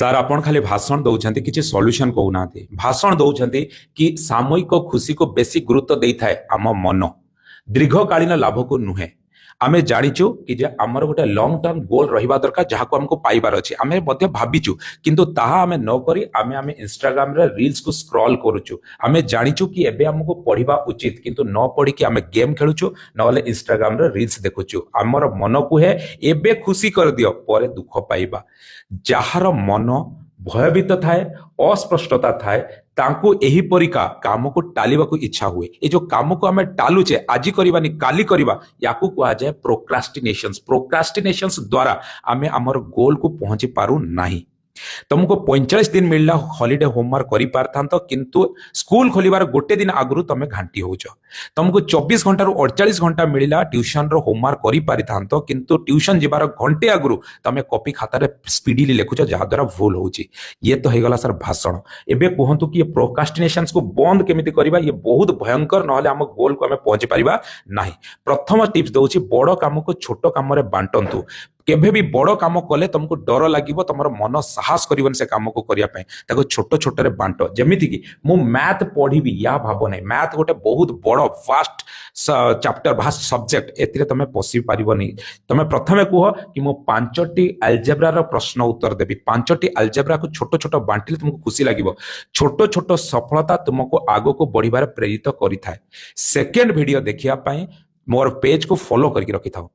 Sir ଆପଣ ଖାଲି ଭାଷଣ ଦଉଛନ୍ତି କିଛି ସଲ୍ୟୁସନ କହୁନାହାନ୍ତି। ଭାଷଣ ଦଉଛନ୍ତି କି ସାମୟିକ ଖୁସିକୁ ବେଶୀ ଗୁରୁତ୍ୱ ଦେଇଥାଏ ଆମ ମନ, ଦୀର୍ଘକାଳୀନ ଲାଭକୁ ନୁହେଁ। ଆମେ ଜାଣିଛୁ କି ଯେ ଆମର ଗୋଟେ ଲଙ୍ଗ ଟର୍ମ ଗୋଲ ରହିବା ଦରକାର, ଯାହାକୁ ଆମକୁ ପାଇବାର ଅଛି। ଆମେ ମଧ୍ୟ ଭାବିଛୁ, କିନ୍ତୁ ତାହା ଆମେ ନ କରି ଆମେ ଇନଷ୍ଟାଗ୍ରାମରେ ରିଲ୍ସକୁ ସ୍କ୍ରଲ କରୁଛୁ। ଆମେ ଜାଣିଛୁ କି ଏବେ ଆମକୁ ପଢିବା ଉଚିତ, କିନ୍ତୁ ନ ପଢିକି ଆମେ ଗେମ୍ ଖେଳୁଛୁ, ନହେଲେ ଇନଷ୍ଟାଗ୍ରାମରେ ରିଲ୍ସ ଦେଖୁଛୁ। ଆମର ମନ କୁହେ ଏବେ ଖୁସି କରିଦିଅ, ପରେ ଦୁଃଖ ପାଇବା। ଯାହାର ମନ ଭୟଭୀତ ଥାଏ, ଅସ୍ପଷ୍ଟତା ଥାଏ, ତାଙ୍କୁ ଏହିପରିକା କାମକୁ ଟାଳିବାକୁ ଇଚ୍ଛା ହୁଏ। ଏ ଯୋଉ କାମକୁ ଆମେ ଟାଲୁଛେ, ଆଜି କରିବାନି କାଲି କରିବା, ୟାକୁ କୁହାଯାଏ ପ୍ରୋକ୍ରାଷ୍ଟିନେସନ୍ସ। ପ୍ରୋକ୍ରାଷ୍ଟିନେସନ୍ସ ଦ୍ୱାରା ଆମେ ଆମର ଗୋଲକୁ ପହଞ୍ଚି ପାରୁ ନାହିଁ। तुमको 45 दिन मिलला हॉलिडे होमवर्क करि पारथांत, किंतु स्कूल खोलिबार गोटे दिन आगु तुम घांटी होच। तुमको 24 घंटा 48 घंटा मिलला ट्यूशन रो होमवर्क करि पारिथांत, किंतु ट्यूशन जिबार घंटे आगु तुम कॉपी खातार स्पीडली लिखुच, जहाँ द्वारा भूल होची। ये तो हेगला सर भाषण। एबे कहंतु कि ये प्रोक्रास्टिनेशंस को बंद केमिति करिबा, ये बहुत भयंकर, नहले हम गोल को हमें पहुंची पारिबा नाही। प्रथम टिप्स दउची, बड़ काम को छोट काम रे बांटंतु। केभे भी बड़ काम कले तुमको डर लगिबो, तुमर मन साहस करिबन से काम को करिया पय, ताको छोट छोट रे बांट। जेमिति कि मु मैथ पढिबी या भाबो नै, मैथ गोटे बहुत बड़ फास्ट चैप्टर भास्ट सब्जेक्ट, एथिरे तमे पसी पारिबो नै। तमे प्रथमे कुह कि मु 5टी अलजेब्रा रो प्रश्न उत्तर देबी। 5टी अलजेब्रा को छोट छोट बांटिले तुमको खुशी लागिबो। छोट छोट सफलता तुमको आगो को बढ़िबार प्रेरित करिथाय। सेकंड वीडियो देखिया पय मोर पेज को फॉलो करके रखि थाओ।